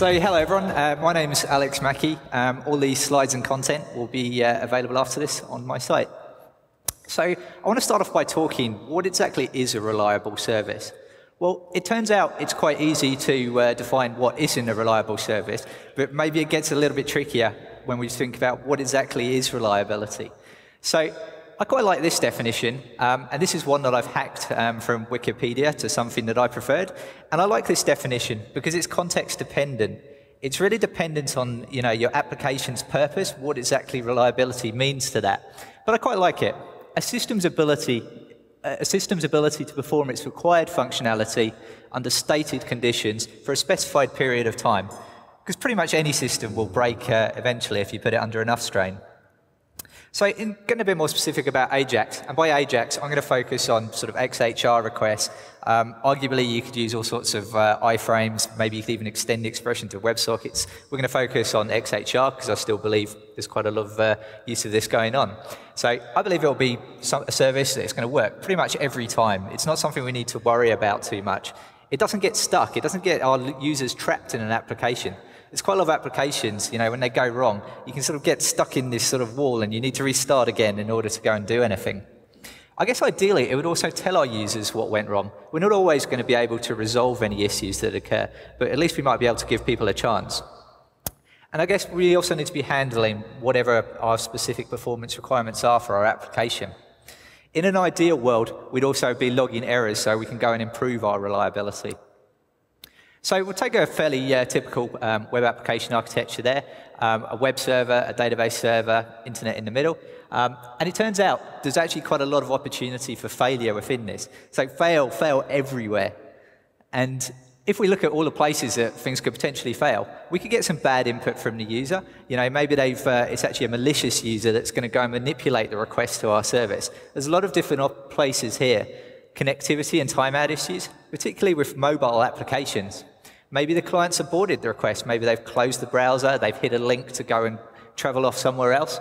So hello everyone, my name is Alex Mackey. All these slides and content will be available after this on my site. So I want to start off by talking what exactly is a reliable service. Well, it turns out it's quite easy to define what isn't a reliable service, but maybe it gets a little bit trickier when we think about what exactly is reliability. So I quite like this definition, and this is one that I've hacked from Wikipedia to something that I preferred. And I like this definition because it's context dependent. It's really dependent on your application's purpose, what exactly reliability means to that. But I quite like it. A system's ability to perform its required functionality under stated conditions for a specified period of time. Because pretty much any system will break eventually if you put it under enough strain. So in getting a bit more specific about Ajax, and by Ajax, I'm going to focus on sort of XHR requests. Arguably, you could use all sorts of iframes. Maybe you could even extend the expression to WebSockets. We're going to focus on XHR because I still believe there's quite a lot of use of this going on. So I believe it will be a service that's going to work pretty much every time. It's not something we need to worry about too much. It doesn't get stuck. It doesn't get our users trapped in an application. There's quite a lot of applications, when they go wrong, you can sort of get stuck in this sort of wall and you need to restart again in order to go and do anything. I guess ideally, it would also tell our users what went wrong. We're not always going to be able to resolve any issues that occur, but at least we might be able to give people a chance. And I guess we also need to be handling whatever our specific performance requirements are for our application. In an ideal world, we'd also be logging errors so we can go and improve our reliability. So we'll take a fairly typical web application architecture there, a web server, a database server, internet in the middle. And it turns out there's actually quite a lot of opportunity for failure within this. So fail everywhere. And if we look at all the places that things could potentially fail, we could get some bad input from the user. Maybe it's actually a malicious user that's going to go and manipulate the request to our service. There's a lot of different places here. Connectivity and timeout issues, particularly with mobile applications. Maybe the client's aborted the request. Maybe they've closed the browser. They've hit a link to go and travel off somewhere else.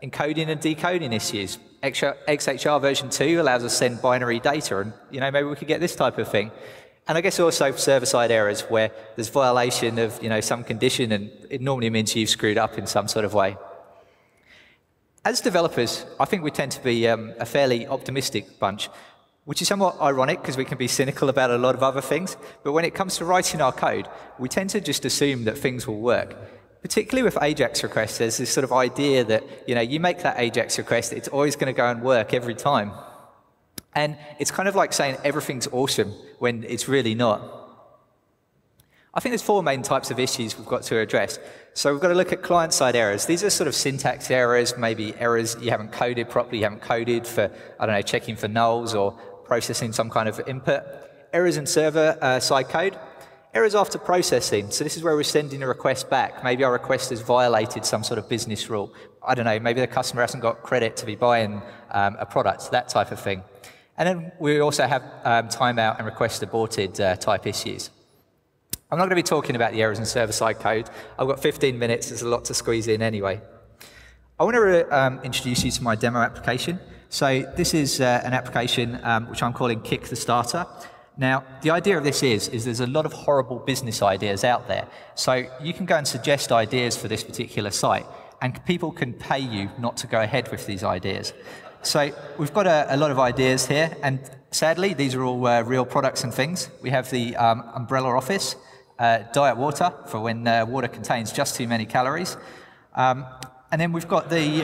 Encoding and decoding issues. XHR version 2 allows us to send binary data, and maybe we could get this type of thing. And I guess also server-side errors where there's violation of some condition, and it normally means you've screwed up in some sort of way. As developers, I think we tend to be a fairly optimistic bunch, which is somewhat ironic because we can be cynical about a lot of other things. But when it comes to writing our code, we tend to just assume that things will work. Particularly with Ajax requests, there's this sort of idea that you make that Ajax request, it's always going to go and work every time. And it's kind of like saying everything's awesome when it's really not. I think there's four main types of issues we've got to address. So we've got to look at client-side errors. These are sort of syntax errors, maybe errors you haven't coded properly, you haven't coded for, checking for nulls or processing some kind of input. Errors in server-side code. Errors after processing. So this is where we're sending a request back. Maybe our request has violated some sort of business rule. Maybe the customer hasn't got credit to be buying a product, that type of thing. And then we also have timeout and request aborted type issues. I'm not going to be talking about the errors in server-side code. I've got 15 minutes. There's a lot to squeeze in anyway. I want to introduce you to my demo application. So this is an application which I'm calling Kick the Starter. Now, the idea of this is there's a lot of horrible business ideas out there. So you can go and suggest ideas for this particular site, and people can pay you not to go ahead with these ideas. So we've got a lot of ideas here, and sadly, these are all real products and things. We have the umbrella office, diet water for when water contains just too many calories. And then we've got the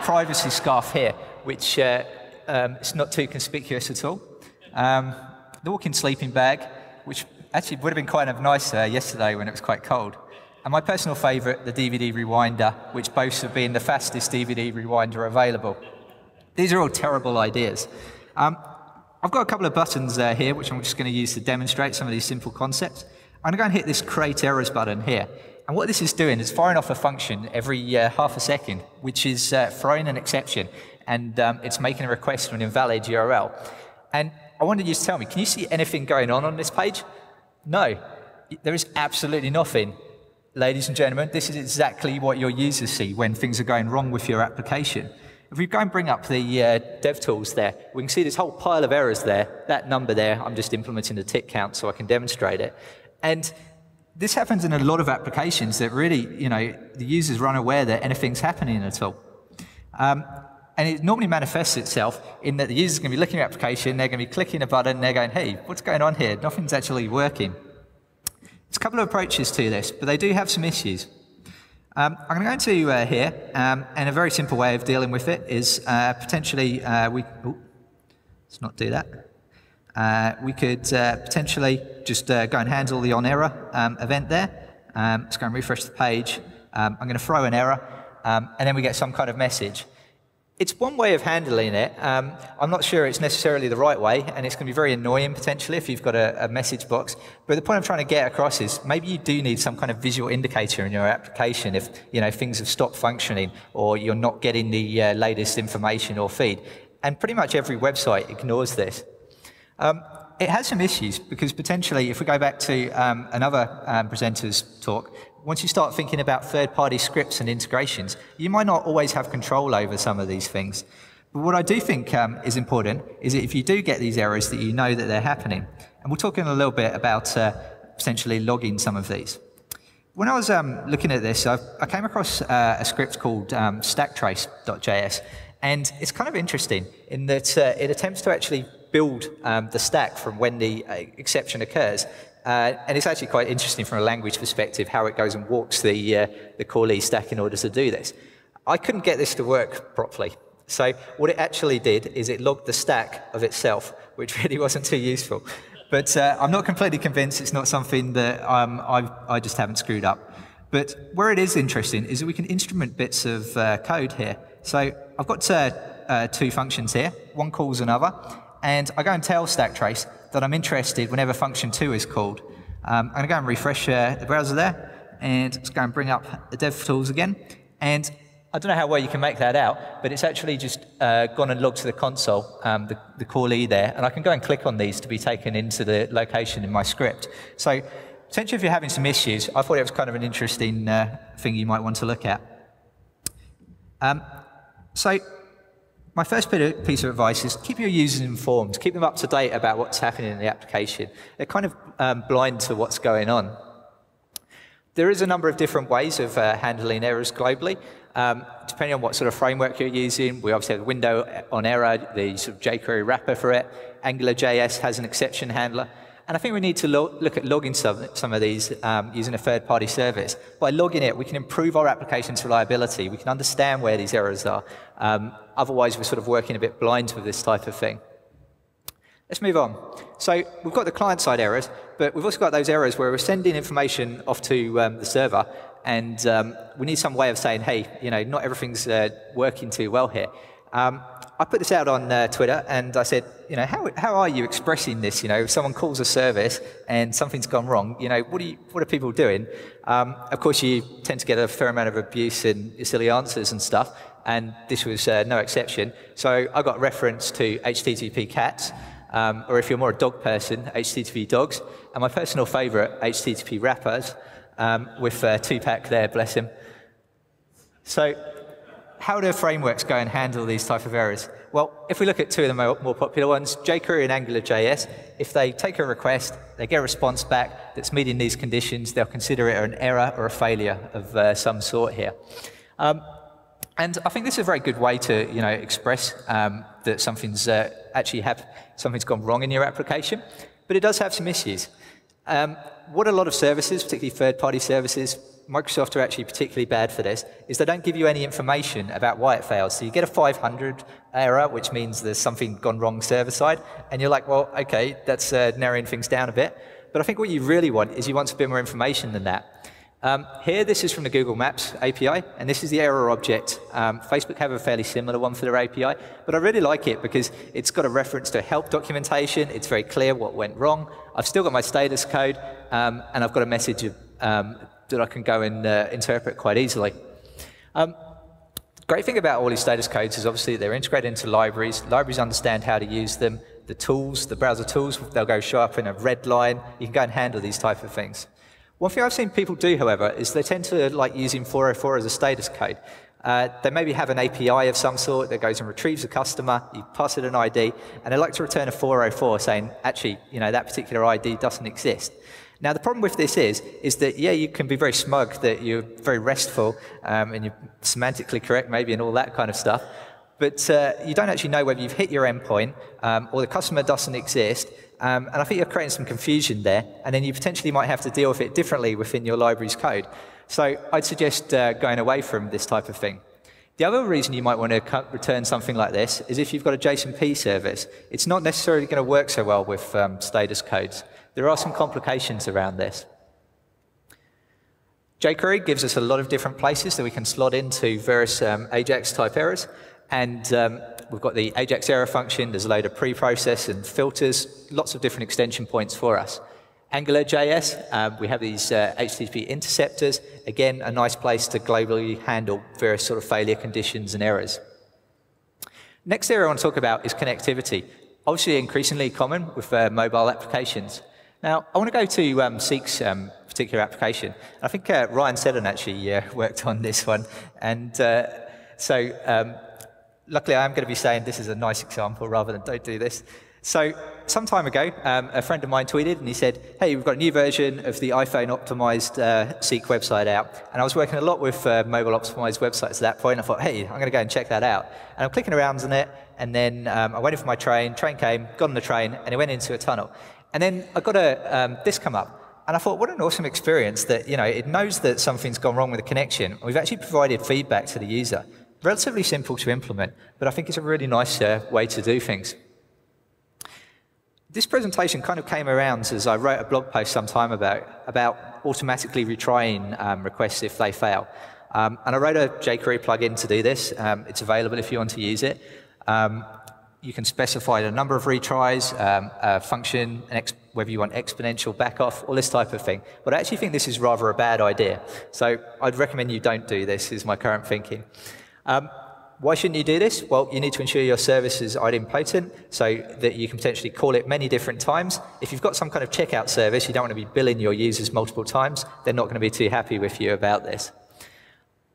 privacy scarf here, which is not too conspicuous at all. The walk-in sleeping bag, which actually would have been kind of nice yesterday when it was quite cold. And my personal favourite, the DVD rewinder, which boasts of being the fastest DVD rewinder available. These are all terrible ideas. I've got a couple of buttons here, which I'm just going to use to demonstrate some of these simple concepts. I'm going to go and hit this Create Errors button here. And what this is doing is firing off a function every half a second, which is throwing an exception. And it's making a request to an invalid URL. And I wanted you to tell me, can you see anything going on this page? No, there is absolutely nothing. Ladies and gentlemen, this is exactly what your users see when things are going wrong with your application. If we go and bring up the DevTools there, we can see this whole pile of errors there. That number there, I'm just implementing the tick count so I can demonstrate it. And this happens in a lot of applications that really, the users are unaware that anything's happening at all. And it normally manifests itself in that the user's going to be looking at the application, they're going to be clicking a button, and they're going, hey, what's going on here? Nothing's actually working. There's a couple of approaches to this, but they do have some issues. I'm going to go into here, and a very simple way of dealing with it is potentially let's not do that. We could potentially just go and handle the on-error event there. Let's go and refresh the page. I'm going to throw an error, and then we get some kind of message. It's one way of handling it. I'm not sure it's necessarily the right way, and it's going to be very annoying potentially if you've got a message box. But the point I'm trying to get across is maybe you do need some kind of visual indicator in your application if things have stopped functioning or you're not getting the latest information or feed. And pretty much every website ignores this. It has some issues because potentially, if we go back to another presenter's talk, once you start thinking about third-party scripts and integrations, you might not always have control over some of these things. But what I do think is important is that if you do get these errors, that you know that they're happening. And we'll talk in a little bit about potentially logging some of these. When I was looking at this, I came across a script called stacktrace.js. And it's kind of interesting in that it attempts to actually build the stack from when the exception occurs. And it's actually quite interesting from a language perspective how it goes and walks the callee stack in order to do this. I couldn't get this to work properly. So what it actually did is it logged the stack of itself, which really wasn't too useful. But I'm not completely convinced it's not something that I just haven't screwed up. But where it is interesting is that we can instrument bits of code here. So I've got two functions here. One calls another. And I go and tell stacktrace that I'm interested whenever function 2 is called. I'm going to go and refresh the browser there, and let's go and bring up the DevTools again. And I don't know how well you can make that out, but it's actually just gone and logged to the console, the callee there, and I can go and click on these to be taken into the location in my script. So potentially if you're having some issues, I thought it was kind of an interesting thing you might want to look at. So my first piece of advice is keep your users informed, keep them up to date about what's happening in the application. They're kind of blind to what's going on. There is a number of different ways of handling errors globally. Depending on what sort of framework you're using, we obviously have the window on error, the sort of jQuery wrapper for it. AngularJS has an exception handler. And I think we need to look at logging some of these using a third-party service. By logging it, we can improve our application's reliability. We can understand where these errors are. Otherwise, we're sort of working a bit blind with this type of thing. Let's move on. So we've got the client-side errors, but we've also got those errors where we're sending information off to the server, and we need some way of saying, hey, not everything's working too well here. I put this out on Twitter, and I said, how are you expressing this? If someone calls a service and something's gone wrong, what are people doing? Of course, you tend to get a fair amount of abuse and silly answers and stuff, and this was no exception. So I got reference to HTTP cats, or if you're more a dog person, HTTP dogs, and my personal favorite, HTTP wrappers, with Tupac there, bless him. So how do frameworks go and handle these type of errors? Well, if we look at two of the more popular ones, jQuery and AngularJS, if they take a request, they get a response back that's meeting these conditions, they'll consider it an error or a failure of some sort here. And I think this is a very good way to express that something's something's gone wrong in your application, but it does have some issues. What a lot of services, particularly third-party services, Microsoft are actually particularly bad for this, is they don't give you any information about why it fails. So you get a 500 error, which means there's something gone wrong server-side, and you're like, well, okay, that's narrowing things down a bit. But I think what you really want is you want a bit more information than that. Here, this is from the Google Maps API, and this is the error object. Facebook have a fairly similar one for their API, but I really like it because it's got a reference to help documentation. It's very clear what went wrong. I've still got my status code, and I've got a message that I can go and interpret quite easily. The great thing about all these status codes is obviously they're integrated into libraries. Libraries understand how to use them. The tools, the browser tools, they'll show up in a red line. You can go and handle these type of things. One thing I've seen people do, however, is they tend to like using 404 as a status code. They maybe have an API of some sort that goes and retrieves a customer, you pass it an ID, and they like to return a 404 saying, actually, that particular ID doesn't exist. Now, the problem with this is that, yeah, you can be very smug that you're very RESTful and you're semantically correct maybe and all that kind of stuff, but you don't actually know whether you've hit your endpoint or the customer doesn't exist, and I think you're creating some confusion there, and then you potentially might have to deal with it differently within your library's code. So I'd suggest going away from this type of thing. The other reason you might want to return something like this is if you've got a JSON-P service. It's not necessarily going to work so well with status codes. There are some complications around this. jQuery gives us a lot of different places that we can slot into various Ajax-type errors. And we've got the Ajax error function. There's a load of pre-process and filters, lots of different extension points for us. AngularJS, we have these HTTP interceptors. Again, a nice place to globally handle various sort of failure conditions and errors. Next area I want to talk about is connectivity. Obviously increasingly common with mobile applications. Now, I want to go to Seek's particular application. I think Ryan Seddon actually worked on this one. And luckily I am going to be saying this is a nice example rather than don't do this. So some time ago, a friend of mine tweeted and he said, hey, we've got a new version of the iPhone-optimized Seek website out. And I was working a lot with mobile-optimized websites at that point. I thought, hey, I'm going to go and check that out. And I'm clicking around on it, and then I waited for my train came, got on the train, and it went into a tunnel. And then I got this come up. And I thought, what an awesome experience that, you know, it knows that something's gone wrong with the connection. We've actually provided feedback to the user. Relatively simple to implement, but I think it's a really nice way to do things. This presentation kind of came around as I wrote a blog post some time about automatically retrying requests if they fail. And I wrote a jQuery plugin to do this. It's available if you want to use it. You can specify a number of retries, a function, whether you want exponential backoff, all this type of thing. But I actually think this is rather a bad idea. So I'd recommend you don't do this, is my current thinking. Why shouldn't you do this? Well, you need to ensure your service is idempotent so that you can potentially call it many different times. If you've got some kind of checkout service, you don't want to be billing your users multiple times. They're not going to be too happy with you about this.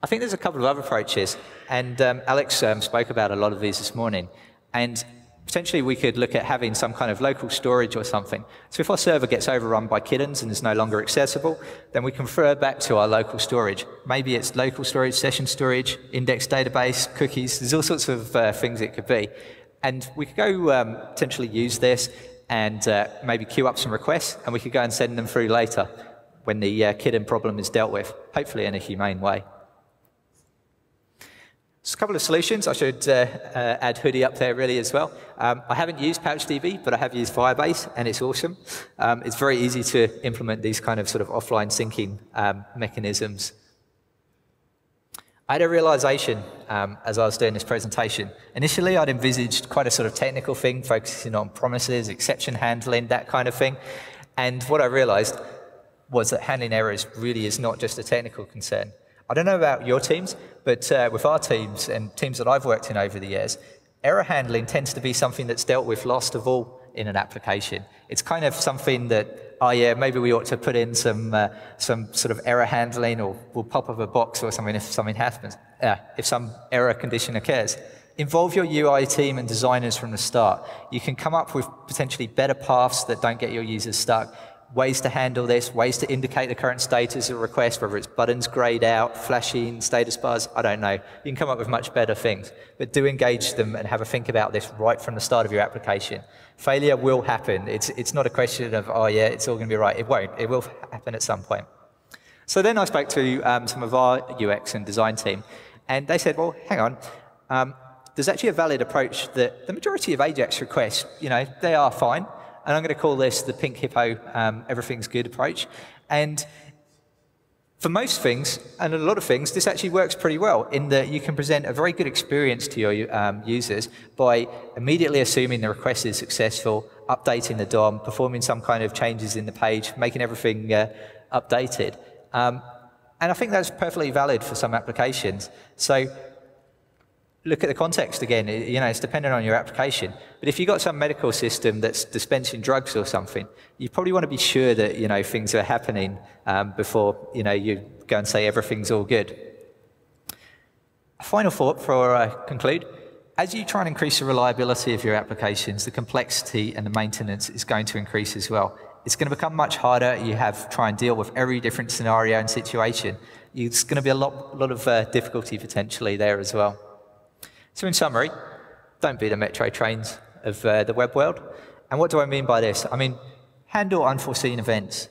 I think there's a couple of other approaches, and Alex spoke about a lot of these this morning. And potentially we could look at having some kind of local storage or something. So if our server gets overrun by kittens and is no longer accessible, then we can refer back to our local storage. Maybe it's local storage, session storage, index database, cookies. There's all sorts of things it could be. And we could go potentially use this and maybe queue up some requests, and we could go and send them through later when the kitten problem is dealt with, hopefully in a humane way. Just a couple of solutions. I should add Hoodie up there really as well. I haven't used PouchDB, but I have used Firebase, and it's awesome. It's very easy to implement these kind of sort of offline syncing mechanisms. I had a realization as I was doing this presentation. Initially, I'd envisaged quite a sort of technical thing, focusing on promises, exception handling, that kind of thing. And what I realized was that handling errors really is not just a technical concern. I don't know about your teams, but with our teams and teams that I've worked in over the years, error handling tends to be something that's dealt with last of all in an application. It's kind of something that, oh yeah, maybe we ought to put in some sort of error handling, or we'll pop up a box or something if something happens, if some error condition occurs. Involve your UI team and designers from the start. You can come up with potentially better paths that don't get your users stuck. Ways to handle this, ways to indicate the current status of a request, whether it's buttons grayed out, flashing, status bars, I don't know. You can come up with much better things. But do engage them and have a think about this right from the start of your application. Failure will happen. It's not a question of, oh yeah, it's all going to be right. It won't. It will happen at some point. So then I spoke to some of our UX and design team, and they said, well, hang on. There's actually a valid approach that the majority of Ajax requests, you know, they are fine. And I'm going to call this the pink hippo, everything's good approach. And for most things, and a lot of things, this actually works pretty well in that you can present a very good experience to your users by immediately assuming the request is successful, updating the DOM, performing some kind of changes in the page, making everything updated. And I think that's perfectly valid for some applications. So look at the context again. You know, it's dependent on your application. But if you've got some medical system that's dispensing drugs or something, you probably want to be sure that, you know, things are happening before, you know, you go and say everything's all good. A final thought before I conclude. As you try and increase the reliability of your applications, the complexity and the maintenance is going to increase as well. It's going to become much harder. You have to try and deal with every different scenario and situation. It's going to be a lot of difficulty potentially there as well. So in summary, don't be the metro trains of the web world. And what do I mean by this? I mean, handle unforeseen events.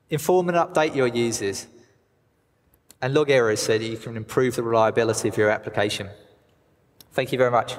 Inform and update your users. And log errors so that you can improve the reliability of your application. Thank you very much.